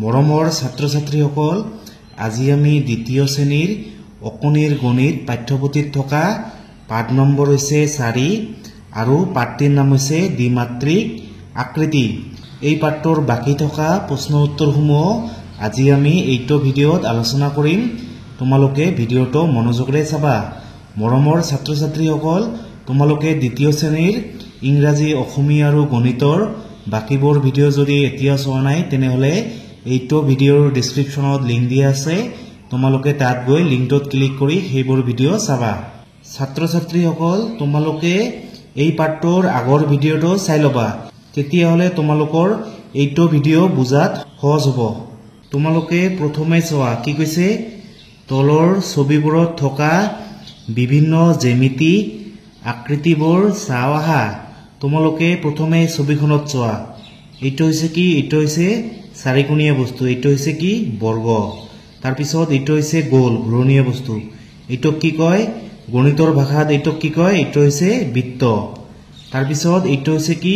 মৰমৰ ছাত্ৰ-ছাত্ৰীসকল, আজি আমি দ্বিতীয় শ্ৰেণীৰ অকণিৰ গণিত পাঠ্যপুথিত থকা পাঠ নম্বৰ হৈছে 4 আৰু পাঠটিৰ নাম হৈছে দ্বিমাত্ৰিক আকৃতি। এই পাঠটোৰ বাকি থকা প্ৰশ্ন উত্তৰসমূহ আজি আমি এইটো ভিডিঅ'ত আলোচনা কৰিম। তোমালোকে ভিডিঅ'টো মনোযোগেৰে চাবা। মৰমৰ ছাত্ৰ-ছাত্ৰীসকল, তোমালোকে দ্বিতীয় শ্ৰেণীৰ ইংৰাজী, অসমীয়া আৰু গণিতৰ বাকিবোৰ ভিডিঅ' যদি এতিয়া চোৱা নাই তেনেহলে এইটো ভিডিঅ'ৰ ডেসক্ৰিপশ্যনত লিংক দিয়া আছে। তোমালোকে তাত গৈ লিংকটোত ক্লিক কৰি সেইবোৰ ভিডিঅ' চাবা। ছাত্ৰ-ছাত্ৰীসকল, তোমালোকে এই পাঠটোৰ আগৰ ভিডিঅ'টো চাই ল'বা, তেতিয়াহলে তোমালোকৰ এইটো ভিডিঅ' বুজাত সহজ হ'ব। তোমালোকে প্ৰথমে চোৱা কি কৈছে, তলৰ ছবিবোৰত থকা বিভিন্ন জ্যামিতিক আকৃতিবোৰ চাও আহা। তোমালোকে প্ৰথমে ছবিখনত চোৱা। এইটো হৈছে কি? এইটো হৈছে চাৰিকোণীয়া বস্তু। এইটো হৈছে কি? বৰ্গ। তাৰপিছত এইটো হৈছে গোল ঘূৰণীয়া বস্তু। এইটো কি কয়? গণিতৰ ভাষাত এইটো কি কয়? এইটো হৈছে বৃত্ত। তাৰপিছত এইটো হৈছে কি?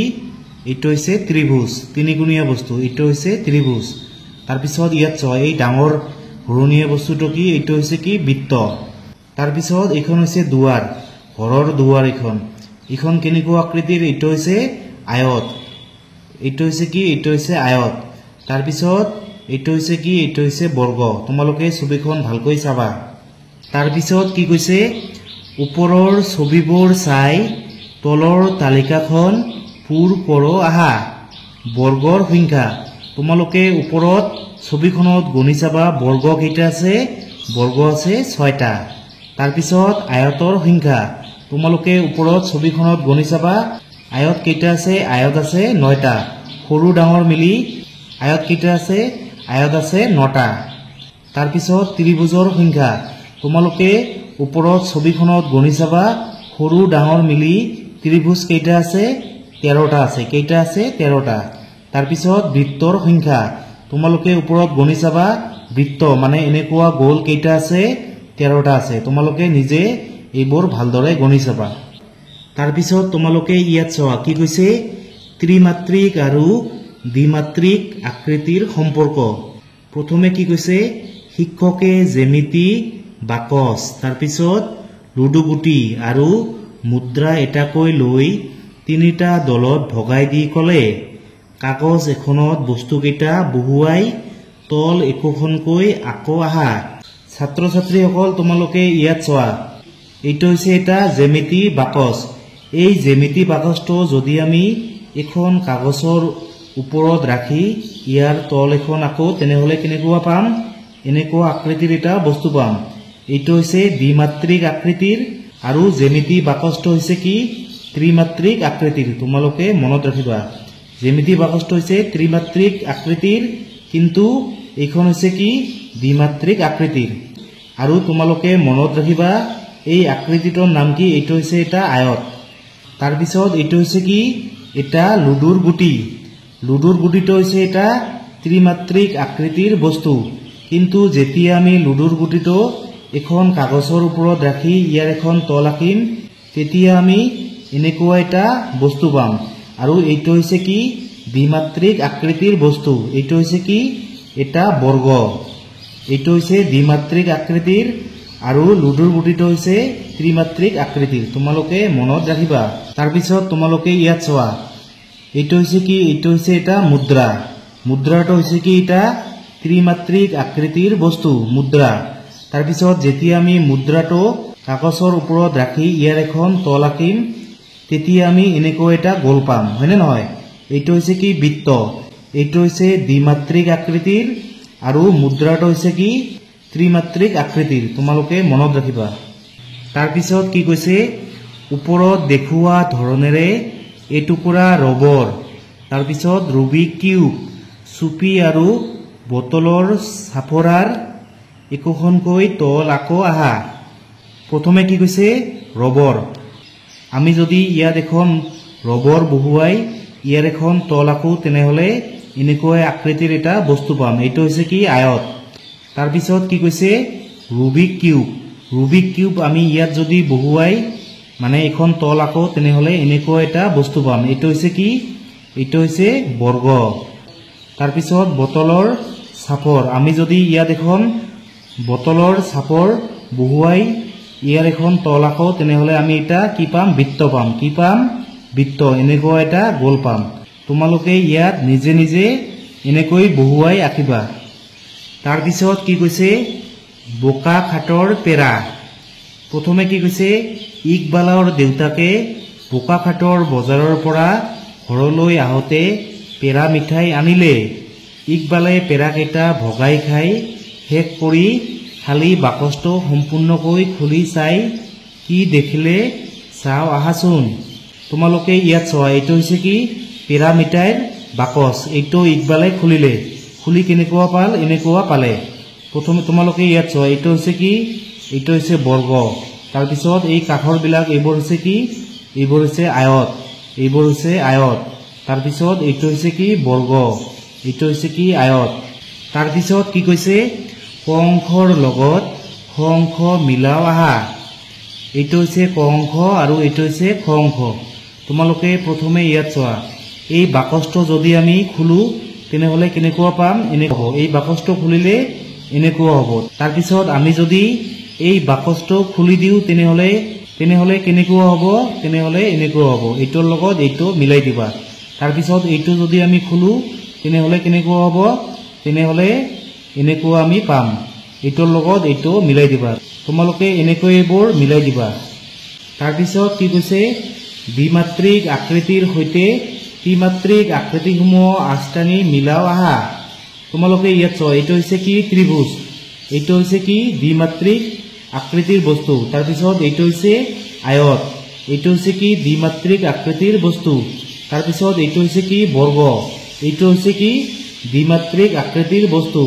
এইটো হৈছে ত্ৰিভুজ, তিনিকোণীয়া বস্তু। এইটো হৈছে ত্ৰিভুজ। তাৰপিছত ইয়াত চোৱা, এই ডাঙৰ ঘূৰণীয়া বস্তুটো কি? এইটো হৈছে কি? বৃত্ত। তাৰপিছত এইখন হৈছে দুৱাৰ, ঘৰৰ দুৱাৰ। এইখন কেনেকুৱা আকৃতিৰ? এইটো হৈছে আয়ত। এইটো হৈছে কি? এইটো হৈছে আয়ত। তাৰপিছত এইটো হৈছে কি? এইটো হৈছে বৰ্গ। তোমালোকে ছবিখন ভালকৈ চাবা। তাৰপিছত কি কৈছে, ওপৰৰ ছবিবোৰ চাই তলৰ তালিকাখন পূৰ কৰ আহা। বৰ্গৰ সংখ্যা। তোমালোকে ওপৰত ছবিখনত গণি চাবা, বৰ্গ কেইটা আছে? বৰ্গ আছে 6টা। তাৰপিছত আয়তৰ সংখ্যা। তোমালোকে ওপৰত ছবিখনত গণি চাবা, আয়ত কেইটা আছে? আয়ত আছে 9টা। সৰু ডাঙৰ মিলি আয়ত কেইটা আছে? আয়ত আছে 9টা। তাৰপিছত ত্ৰিভুজৰ সংখ্যা। তোমালোকে ওপৰত ছবিখনত গণি চাবা, সৰু ডাঙৰ মিলি ত্ৰিভুজ কেইটা আছে? 13টা আছে। কেইটা আছে? 13টা। তাৰপিছত বৃত্তৰ সংখ্যা। তোমালোকে ওপৰত গণি চাবা, বৃত্ত মানে এনেকুৱা গোল কেইটা আছে? 13টা আছে। তোমালোকে নিজে এইবোৰ ভালদৰে গণি চাবা। তাৰপিছত তোমালোকে ইয়াত চোৱা কি কৈছে, ত্ৰিমাত্ৰিক আৰু দ্বিমাত্ৰিক আকৃতিৰ সম্পৰ্ক। প্ৰথমে কি কৈছে, শিক্ষকে জ্যামিতি বাকচ, তাৰপিছত লুডুগুটি আৰু মুদ্ৰা এটাকৈ লৈ 3টা দলত ভগাই দি ক'লে, কাগজ এখনত বস্তুকেইটা বহুৱাই তল একোখনকৈ আকৌ আহা। ছাত্ৰ-ছাত্ৰীসকল, তোমালোকে ইয়াত চোৱা, এইটো হৈছে এটা জ্যামিতি বাকচ। এই জ্যামিতি বাকচটো যদি আমি এখন কাগজৰ ওপৰত ৰাখি ইয়াৰ তল এখন আকৌ তেনেহলে কেনেকুৱা পাম? এনেকুৱা আকৃতিৰ এটা বস্তু পাম। এইটো হৈছে দ্বিমাত্ৰিক আকৃতিৰ আৰু জ্যামিতি বাকচটো হৈছে কি? ত্ৰিমাত্ৰিক আকৃতিৰ। তোমালোকে মনত ৰাখিবা, জ্যামিতি বাকচটো হৈছে ত্ৰিমাত্ৰিক আকৃতিৰ, কিন্তু এইখন হৈছে কি? দ্বিমাত্ৰিক আকৃতিৰ। আৰু তোমালোকে মনত ৰাখিবা, এই আকৃতিটোৰ নাম কি? এইটো হৈছে এটা আয়ত। তাৰপিছত এইটো হৈছে কি? এটা লুডুৰ গুটি। লুডুৰ গুটিটো হৈছে এটা ত্ৰিমাত্ৰিক আকৃতিৰ বস্তু, কিন্তু যেতিয়া আমি লুডুৰ গুটিটো এখন কাগজৰ ওপৰত ৰাখি ইয়াৰ এখন তল আঁকিম, তেতিয়া আমি এনেকুৱা এটা বস্তু পাম। আৰু এইটো হৈছে কি? দ্বিমাত্ৰিক আকৃতিৰ বস্তু। এইটো হৈছে কি? এটা বৰ্গ। এইটো হৈছে দ্বিমাত্ৰিক আকৃতিৰ আৰু লুডুৰ গুটিটো হৈছে ত্ৰিমাত্ৰিক আকৃতিৰ। তোমালোকে মনত ৰাখিবা। তাৰপিছত তোমালোকে ইয়াত চোৱা, এইটো হৈছে কি? এইটো হৈছে এটা মুদ্ৰা। মুদ্ৰাটো হৈছে কি? এটা ত্ৰিমাত্ৰিক আকৃতিৰ বস্তু, মুদ্ৰা। তাৰপিছত যেতিয়া আমি মুদ্ৰাটো কাগজৰ ওপৰত ৰাখি ইয়াৰ এখন তল আঁকিম, তেতিয়া আমি এনেকুৱা এটা গোল পাম, হয়নে নহয়? এইটো হৈছে কি? বৃত্ত। এইটো হৈছে দ্বিমাত্ৰিক আকৃতিৰ আৰু মুদ্ৰাটো হৈছে কি? ত্ৰিমাত্ৰিক আকৃতিৰ। তোমালোকে মনত ৰাখিবা। তাৰপিছত কি কৈছে, ওপৰত দেখুওৱা ধৰণেৰে এটুকুৰা ৰবৰ, তাৰপিছত ৰুবিক কিউব, চুপি আৰু বটলৰ চাপৰাৰ একোখনকৈ তল আকৌ আহা। প্ৰথমে কি কৈছে, ৰবৰ। আমি যদি ইয়াত এখন ৰবৰ বহুৱাই ইয়াৰ এখন তল আকো তেনেহলে এনেকুৱা আকৃতিৰ এটা বস্তু পাম। এইটো হৈছে কি? আয়ত। তাৰপিছত কি কৈছে, ৰুবিক কিউব। ৰুবিক কিউব আমি ইয়াত যদি বহুৱাই মানে এখন তল আকো তেনেহলে এনেকুৱা এটা বস্তু পাম। এইটো হৈছে কি? এইটো হৈছে বৰ্গ। তাৰপিছত বটলৰ চাপৰ আমি যদি ইয়াত এখন বটলৰ চাপৰ বহুৱাই ইয়াৰ এখন তল আঁকো তেনেহলে আমি এটা কি পাম বৃত্ত পাম কি পাম বৃত্ত এনেকুৱা এটা গোল পাম তোমালোকে ইয়াত নিজে নিজে এনেকৈ বহুৱাই আঁকিবা তাৰ পিছত কি কৈছে বোকা খাটৰ পেৰা প্ৰথমে কি কৈছে ইকবালৰ দেউতাকে বোকা খাটৰ বজাৰৰ পৰা ঘৰলৈ আহোতে পেৰা মিঠাই আনিলে ইকবালে পেৰাকেইটা ভগাই খাই শেষ কৰি খালি বাকচটো সম্পূৰ্ণকৈ খুলি চাই কি দেখিলে চাও আহাচোন তোমালোকে ইয়াত চোৱা এইটো হৈছে কি পেৰা মিঠাইৰ বাকচ এইটো ইকবালে খুলিলে খুলি কেনেকুৱা পাল এনেকুৱা পালে প্ৰথমে তোমালোকে ইয়াত চোৱা এইটো হৈছে কি এইটো হৈছে বৰ্গ তাৰ পিছত এই কাঠৰ বিলাক এইবোৰ হৈছে কি এইবোৰ হৈছে আয়ত তাৰ পিছত এইটো হৈছে কি বৰ্গ এইটো হৈছে কি আয়ত তাৰ পিছত কি কৈছে ক অংশৰ লগত খ অংশ মিলাও আহা এইটো হৈছে ক অংশ আৰু এইটো হৈছে খ অংশ তোমালোকে প্ৰথমে ইয়াত চোৱা এই বাকচটো যদি আমি খুলো তেনেহলে কেনেকুৱা পাম এনেকুৱা হ'ব এই বাকচটো খুলিলে এনেকুৱা হ'ব তাৰ পিছত আমি যদি এই বাকচটো খুলি দিও তেনেহলে কেনেকুৱা হ'ব তেনেহলে এনেকুৱা হ'ব এইটোৰ লগত এইটো মিলাই দিবা তাৰ পিছত এইটো যদি আমি খুলো তেনেহলে কেনেকুৱা হ'ব তেনেহলে এনেকুৱা আমি পাম এইটোৰ লগত এইটো মিলাই দিবা তোমালোকে এনেকৈ এইবোৰ মিলাই দিবা তাৰ পিছত কি কৈছে দ্বিমাত্ৰিক আকৃতিৰ সৈতে ত্ৰিমাত্ৰিক আকৃতিসমূহ আস্থানি মিলাও আহা তোমালোকে ইয়াত চোৱা এইটো হৈছে কি ত্ৰিভুজ এইটো হৈছে কি দ্বিমাত্ৰিক আকৃতিৰ বস্তু তাৰ পিছত এইটো হৈছে আয়ত এইটো হৈছে কি দ্বিমাত্ৰিক আকৃতিৰ বস্তু তাৰ পিছত এইটো হৈছে কি বৰ্গ এইটো হৈছে কি দ্বিমাত্ৰিক আকৃতিৰ বস্তু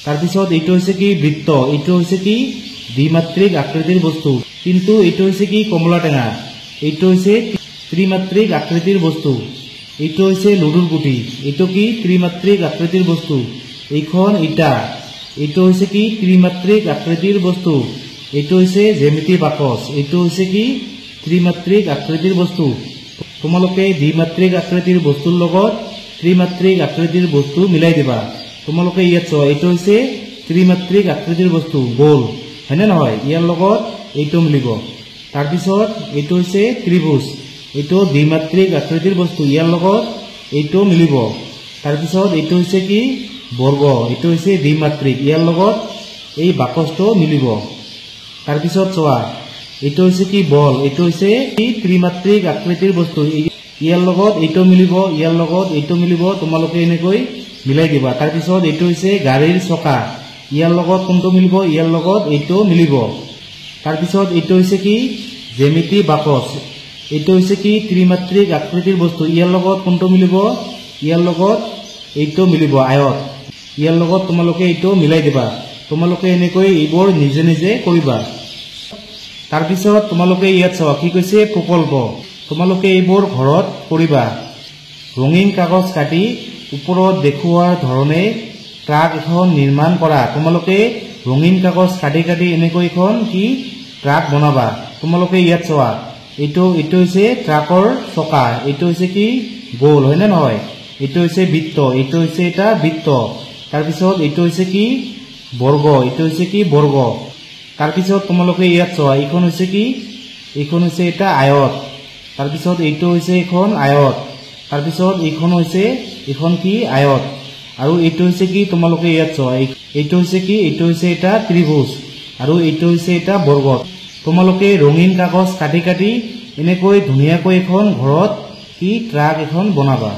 তাৰ পিছত এইটো হৈছে কি বৃত্ত এইটো হৈছে কি দ্বিমাত্ৰিক আকৃতিৰ বস্তু কিন্তু এইটো হৈছে কি কমলা টেঙা এইটো হৈছে ত্ৰিমাত্ৰিক আকৃতিৰ বস্তু এইটো হৈছে লুডুৰ গুটি এইটো কি ত্ৰিমাত্ৰিক আকৃতিৰ বস্তু এইখন ইটা এইটো হৈছে কি ত্ৰিমাত্ৰিক আকৃতিৰ বস্তু এইটো হৈছে জ্যামিতি বাকচ এইটো হৈছে কি ত্ৰিমাত্ৰিক আকৃতিৰ বস্তু তোমালোকে দ্বিমাত্ৰিক আকৃতিৰ বস্তুৰ লগত ত্ৰিমাত্ৰিক আকৃতিৰ বস্তু মিলাই দিবা তোমালোকে ইয়াত চোৱা এইটো হৈছে ত্ৰিমাত্ৰিক আকৃতিৰ বস্তু গোল হয়নে নহয় ইয়াৰ লগত এইটো মিলিব তাৰ পিছত এইটো হৈছে ত্ৰিভুজ এইটো দ্বিমাত্ৰিক আকৃতিৰ বস্তু ইয়াৰ লগত এইটো মিলিব তাৰ পিছত এইটো হৈছে কি বৰ্গ এইটো হৈছে দ্বিমাত্ৰিক ইয়াৰ লগত এই বাকচটো মিলিব তাৰ পিছত চোৱা এইটো হৈছে কি বল এইটো হৈছে কি ত্ৰিমাত্ৰিক আকৃতিৰ বস্তু ইয়াৰ লগত এইটো মিলিব ইয়াৰ লগত এইটো মিলিব তোমালোকে এনেকৈ মিলাই দিবা তাৰ পিছত এইটো হৈছে গাড়ীৰ চকা ইয়াৰ লগত কোনটো মিলিব ইয়াৰ লগত এইটো মিলিব তাৰ পিছত এইটো হৈছে কি জ্যামিতি বাকচ এইটো হৈছে কি ত্ৰিমাত্ৰিক আকৃতিৰ বস্তু ইয়াৰ লগত কোনটো মিলিব ইয়াৰ লগত এইটো মিলিব আয়ত ইয়াৰ লগত তোমালোকে এইটো মিলাই দিবা তোমালোকে এনেকৈ এইবোৰ নিজে নিজে কৰিবা তাৰ পিছত তোমালোকে ইয়াত চোৱা কি কৈছে প্ৰকল্প তোমালোকে এইবোৰ ঘৰত কৰিবা ৰঙীন কাগজ কাটি ওপৰত দেখুৱাৰ ধৰণে ট্ৰাক এখন নিৰ্মাণ কৰা তোমালোকে ৰঙীন কাগজ কাটি কাটি এনেকৈ এখন কি ট্ৰাক বনাবা তোমালোকে ইয়াত চোৱা এইটো হৈছে ট্ৰাকৰ চকা এইটো হৈছে কি গোল হয়নে নহয় এইটো হৈছে বৃত্ত এইটো হৈছে এটা বৃত্ত তাৰ পিছত এইটো হৈছে কি বৰ্গ এইটো হৈছে কি বৰ্গ তাৰ পিছত তোমালোকে ইয়াত চোৱা এইখন হৈছে কি এইখন হৈছে এটা আয়ত তাৰ পিছত এইটো হৈছে এখন আয়ত তাৰ পিছত এইখন হৈছে এখন কি আয়ত আৰু এইটো হৈছে কি তোমালোকে ইয়াত চোৱা এইটো হৈছে কি এইটো হৈছে এটা ত্ৰিভুজ আৰু এইটো হৈছে এটা বৰ্গ তোমালোকে ৰঙীন কাগজ কাটি কাটি এনেকৈ ধুনীয়াকৈ এখন ঘৰত কি ট্ৰাক এখন বনাবা